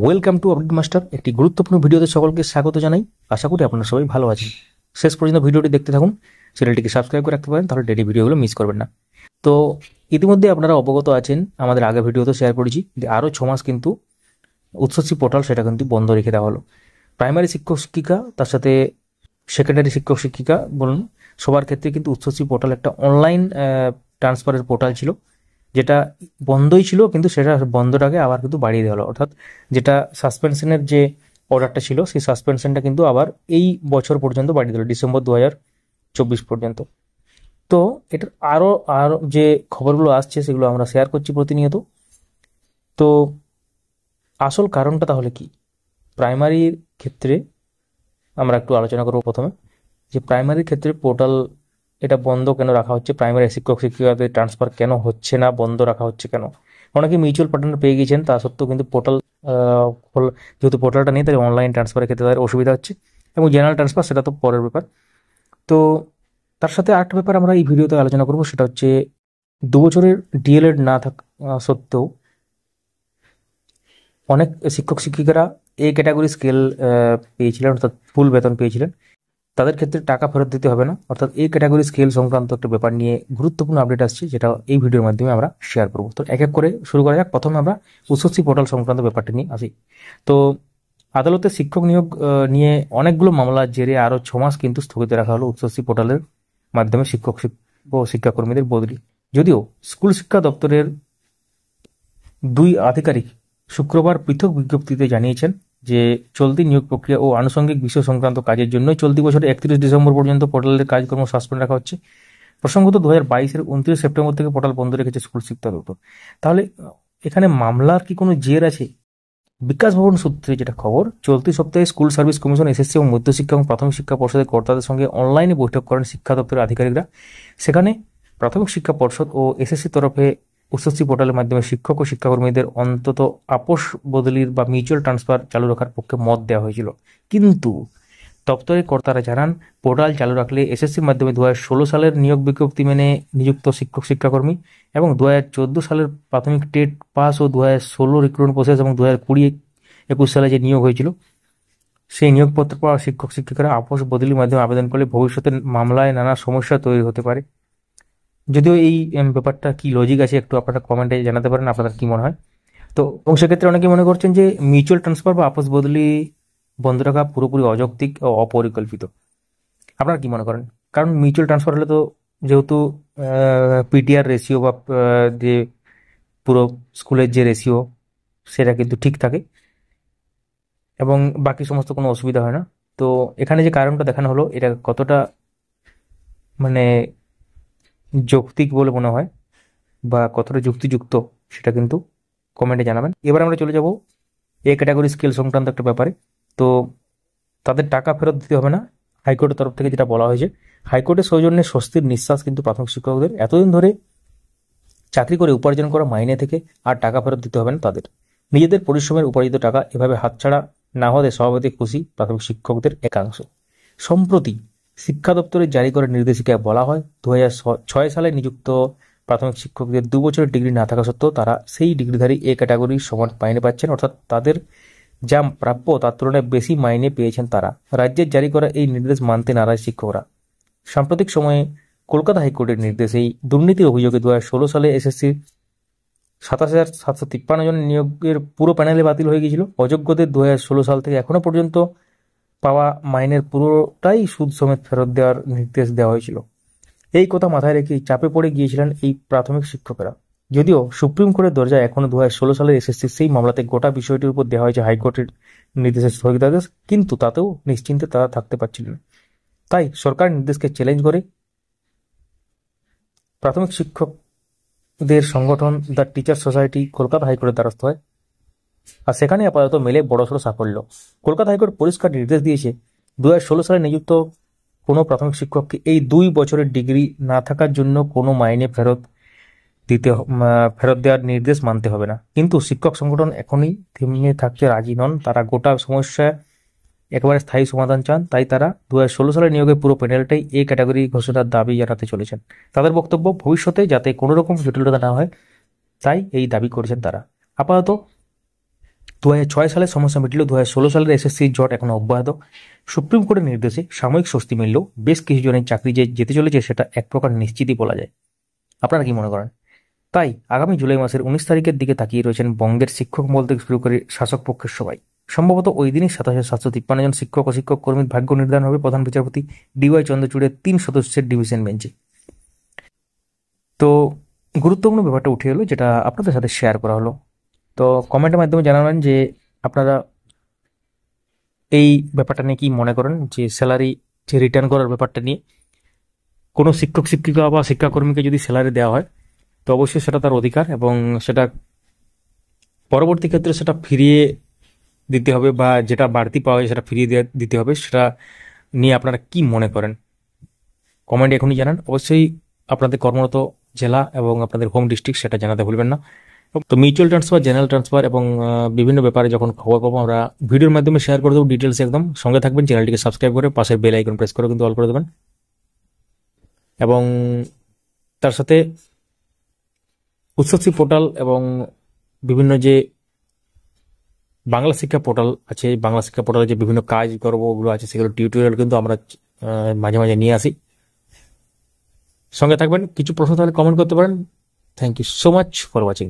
Welcome to update master. একটি গুরুত্বপূর্ণ ভিডিওতে সকলকে স্বাগত জানাই। আশা করি আপনারা সবাই ভালো আছেন। শেষ পর্যন্ত ভিডিওটি দেখতে থাকুন, চ্যানেলটিকে সাবস্ক্রাইব করে রাখতে পারেন, তাহলে ডেইলি ভিডিওগুলো মিস করবেন না। তো ইতিমধ্যে আপনারা অবগত আছেন, আমাদের আগের ভিডিওতে শেয়ার করেছি যে আরও 6 মাস কিন্তু উচ্চশিক্ষা পোর্টাল সেটা কিন্তু বন্ধ রেখে দেওয়া হলো। প্রাইমারি শিক্ষক শিক্ষিকা, তার সাথে সেকেন্ডারি শিক্ষক শিক্ষিকা বলুন, সবার ক্ষেত্রে কিন্তু উচ্চশিক্ষা পোর্টাল একটা অনলাইন ট্রান্সফারের পোর্টাল ছিল, যেটা বন্ধই ছিল, কিন্তু সেটা বন্ধটাকে আবার কিন্তু বাড়িয়ে দেওয়া হলো। অর্থাৎ যেটা সাসপেনশনের যে অর্ডারটা ছিল, সেই সাসপেনশনটা কিন্তু আবার এই বছর পর্যন্ত বাড়িয়ে দিল, ডিসেম্বর 2024 পর্যন্ত। তো এটার আরও আরও যে খবরগুলো আসছে সেগুলো আমরা শেয়ার করছি প্রতিনিয়ত। তো আসল কারণটা তাহলে কি? প্রাইমারির ক্ষেত্রে আমরা একটু আলোচনা করব প্রথমে, যে প্রাইমারির ক্ষেত্রে পোর্টাল এটা বন্ধ কেন রাখা হচ্ছে, প্রাইমারি শিক্ষক শিক্ষিকাদের ট্রান্সফার কেন হচ্ছে না, বন্ধ রাখা হচ্ছে কেন? অনেকে মিউচুয়াল পার্টনার পেয়ে গেছেন, তা সত্ত্বেও কিন্তু পোর্টাল যেহেতু পোর্টালটা নেই, তাই অনলাইন ট্রান্সফারের ক্ষেত্রে তাদের অসুবিধা হচ্ছে, এবং জেনারেল ট্রান্সফার সেটা তো পরের ব্যাপার। তো তার সাথে আরেকটা ব্যাপার আমরা এই ভিডিওতে আলোচনা করব, সেটা হচ্ছে 2 বছরের ডিএলএড না থাকা সত্ত্বেও অনেক শিক্ষক শিক্ষিকারা এই ক্যাটাগরি স্কেল পেয়েছিলেন, অর্থাৎ ফুল বেতন পেয়েছিলেন। তাদের ক্ষেত্রে টাকা ফেরত দিতে হবে না, অর্থাৎ এই ক্যাটাগরি স্কেল সংক্রান্ত একটা ব্যাপার নিয়ে গুরুত্বপূর্ণ আপডেট আসছে, যেটা এই ভিডিওর মাধ্যমে আমরা শেয়ার করব। তো এক এক করে শুরু করা যাক। প্রথমে আমরা উচ্চশিক্ষা পোর্টাল সংক্রান্ত ব্যাপারটা নিয়ে আসি। তো আদালতে শিক্ষক নিয়োগ নিয়ে অনেকগুলো মামলার জেরে আরও 6 মাস কিন্তু স্থগিত রাখা হলো উচ্চশিক্ষা পোর্টালের মাধ্যমে শিক্ষক ও শিক্ষাকর্মীদের বদলি। যদিও স্কুল শিক্ষা দপ্তরের 2 আধিকারিক শুক্রবার পৃথক বিজ্ঞপ্তিতে জানিয়েছেন যে চলতি নিয়োগ প্রক্রিয়া ও আনুষঙ্গিক বিষয় সংক্রান্ত কাজের জন্য চলতি বছরের 31 ডিসেম্বর পর্যন্ত পোর্টালের কাজকর্ম সাসপেন্ড রাখা হচ্ছে। প্রসঙ্গত 2022-এর 29 সেপ্টেম্বর থেকে পোর্টাল বন্ধ রেখেছে স্কুল শিক্ষা দপ্তর। তাহলে এখানে মামলার কি কোনো জের আছে? বিকাশ ভবন সূত্রে যেটা খবর, চলতি সপ্তাহে স্কুল সার্ভিস কমিশন, এসএসসি এবং মধ্যশিক্ষা এবং প্রাথমিক শিক্ষা পর্ষদের কর্তাদের সঙ্গে অনলাইনে বৈঠক করেন শিক্ষা দপ্তরের আধিকারিকরা। সেখানে প্রাথমিক শিক্ষা পর্ষদ ও এসএসসি তরফে উচ্চশিক্ষা পোর্টালের মাধ্যমে শিক্ষক ও শিক্ষাকর্মীদের অন্তত আপোষ বদলির বা মিউচুয়াল ট্রান্সফার চালু রাখার পক্ষে মত দেওয়া হয়েছিল। কিন্তু দপ্তরের কর্তারা জানান, পোর্টাল চালু রাখলে এসএসসির মাধ্যমে 2016 সালের নিয়োগ বিজ্ঞপ্তি মেনে নিযুক্ত শিক্ষক শিক্ষাকর্মী এবং 2014 সালের প্রাথমিক টেট পাস ও 2016 রিক্রুটমেন্ট প্রসেস এবং 2020-21 সালে যে নিয়োগ হয়েছিল, সেই নিয়োগপত্র পাওয়া শিক্ষক শিক্ষিকারা আপোষ বদলির মাধ্যমে আবেদন করলে ভবিষ্যতে মামলায় নানা সমস্যা তৈরি হতে পারে। যদিও এই ব্যাপারটা কি লজিক আছে, একটু আপনারা কমেন্টে জানাতে পারেন আপনাদের কি মনে হয়। তো এবং সেক্ষেত্রে অনেকে মনে করছেন যে মিউচুয়াল ট্রান্সফার বা আপোষ বদলি বন্ধ রাখা পুরোপুরি অযৌক্তিক ও অপরিকল্পিত। আপনারা কি মনে করেন? কারণ মিউচুয়াল ট্রান্সফার হলে তো যেহেতু পিটিআর রেশিও বা যে পুরো স্কুলের যে রেশিও সেটা কিন্তু ঠিক থাকে এবং বাকি সমস্ত কোনো অসুবিধা হয় না। তো এখানে যে কারণটা দেখানো হলো, এটা কতটা মানে যৌক্তিক বলে মনে হয় বা কতটা যুক্তিযুক্ত, সেটা কিন্তু কমেন্টে জানাবেন। এবার আমরা চলে যাব এ ক্যাটাগরি স্কেল সংক্রান্ত একটা ব্যাপারে। তো তাদের টাকা ফেরত দিতে হবে না, হাইকোর্টের তরফ থেকে যেটা বলা হয়েছে। হাইকোর্টের সৌজন্যে স্বস্তির নিঃশ্বাস কিন্তু প্রাথমিক শিক্ষকদের। এতদিন ধরে চাকরি করে উপার্জন করা মাইনে থেকে আর টাকা ফেরত দিতে হবে না তাদের। নিজেদের পরিশ্রমের উপার্জিত টাকা এভাবে হাতছাড়া না হতে স্বভাবতই খুশি প্রাথমিক শিক্ষকদের একাংশ। সম্প্রতি শিক্ষা দপ্তরের জারি করা নির্দেশিকায় বলা হয়, 2006 সালে নিযুক্ত প্রাথমিক শিক্ষকদের 2 বছরের ডিগ্রি না থাকা সত্ত্বেও তারা সেই ডিগ্রিধারী এ ক্যাটাগরির সমান মাইনে পাচ্ছেন, অর্থাৎ তাদের যা প্রাপ্য তার তুলনায় বেশি মাইনে পেয়েছেন তারা। রাজ্যের জারি করা এই নির্দেশ মানতে নারাজ শিক্ষকরা। সাম্প্রতিক সময়ে কলকাতা হাইকোর্টের নির্দেশেই দুর্নীতির অভিযোগে 2016 সালে এসএসসি 27,753 জনের নিয়োগের পুরো প্যানেলে বাতিল হয়ে গিয়েছিল। অযোগ্যদের 2016 সাল থেকে এখনো পর্যন্ত পাওয়া মাইনের পুরোটাই সুদ সমেত ফেরত দেওয়ার নির্দেশ দেওয়া হয়েছিল। এই কথা মাথায় রেখে চাপে পড়ে গিয়েছিলেন এই প্রাথমিক শিক্ষকেরা। যদিও সুপ্রিম কোর্টের দরজায় এখনো 2016 সালের এসএসসি সেই মামলাতে গোটা বিষয়টির উপর দেওয়া হয়েছে হাইকোর্টের নির্দেশের স্থগিতাদেশ, কিন্তু তাতেও নিশ্চিন্তে তারা থাকতে পারছিলেন। তাই সরকার নির্দেশকে চ্যালেঞ্জ করে প্রাথমিক শিক্ষকদের সংগঠন দ্য টিচার সোসাইটি কলকাতা হাইকোর্টের দ্বারস্থ হয়, আর সেখানে আপাতত মেলে বড়সড় সাফল্য। কলকাতা হাইকোর্ট পরিষ্কার নির্দেশ দিয়েছে, 2016 সালে নিযুক্ত কোনো প্রাথমিক শিক্ষককে এই 2 বছরের ডিগ্রি না থাকার জন্য কোনো মাইনে ফেরত দেওয়ার নির্দেশ মানতে হবে না। কিন্তু শিক্ষক সংগঠন এখনই থেমে থাকতে রাজি নন, তারা গোটা সমস্যা একেবারে স্থায়ী সমাধান চান। তাই তারা 2016 সালের নিয়োগের পুরো প্যানেলটাই এ ক্যাটাগরি ঘোষণার দাবি জানাতে চলেছেন। তাদের বক্তব্য, ভবিষ্যতে যাতে কোনো রকম জটিলতা না হয় তাই এই দাবি করেছেন তারা। আপাতত 2006 সালে সমস্যা মিটল, 2016 সালের এসএসসি জট এখনো অব্যাহত। সুপ্রিম কোর্টের নির্দেশে সাময়িক স্বস্তি মিললেও বেশ কিছু জনের চাকরি যে যেতে চলেছে সেটা এক প্রকার নিশ্চিতই বলা যায়। আপনারা কি মনে করেন? তাই আগামী জুলাই মাসের 19 তারিখের দিকে তাকিয়ে রয়েছেন বঙ্গের শিক্ষক মহল থেকে শুরু করে শাসক পক্ষের সবাই। সম্ভবত ওই দিনই 27,753 জন শিক্ষক ও শিক্ষক কর্মীর ভাগ্য নির্ধারণ হবে প্রধান বিচারপতি DY চন্দ্রচূড়ের 3 সদস্যের ডিভিশন বেঞ্চে। তো গুরুত্বপূর্ণ ব্যাপারটা উঠে এলো, যেটা আপনাদের সাথে শেয়ার করা হলো। তো কমেন্টের মাধ্যমে জানাবেন যে আপনারা এই ব্যাপারটা নিয়ে কি মনে করেন, যে স্যালারি যে রিটার্ন করার ব্যাপারটা নিয়ে। কোনো শিক্ষক শিক্ষিকা বা শিক্ষাকর্মীকে যদি স্যালারি দেওয়া হয় তো অবশ্যই সেটা তার অধিকার, এবং সেটা পরবর্তী ক্ষেত্রে সেটা ফিরিয়ে দিতে হবে, বা যেটা বাড়তি পাওয়া যায় সেটা ফিরিয়ে দিতে হবে। সেটা নিয়ে আপনারা কি মনে করেন কমেন্টে এখনই জানান। অবশ্যই আপনাদের কর্মরত জেলা এবং আপনাদের হোম ডিস্ট্রিক্ট সেটা জানাতে ভুলবেন না। তো মিউচুয়াল ট্রান্সফার, জেনারেল ট্রান্সফার এবং বিভিন্ন ব্যাপারে যখন খবর পাবো আমরা ভিডিওর মাধ্যমে শেয়ার করে দেবো ডিটেলস একদম। সঙ্গে থাকবেন, চ্যানেলটিকে সাবস্ক্রাইব করে পাশের বেল আইকন প্রেস করে কিন্তু অল করে দেবেন। এবং তার সাথে উৎসবসী পোর্টাল এবং বিভিন্ন যে বাংলা শিক্ষা পোর্টাল আছে, বাংলা শিক্ষা পোর্টালে যে বিভিন্ন কাজ করবো ওগুলো আছে, সেগুলো টিউটোরিয়াল কিন্তু আমরা মাঝে মাঝে নিয়ে আসি। সঙ্গে থাকবেন। কিছু প্রশ্ন তাহলে কমেন্ট করতে পারেন। Thank you so much for watching.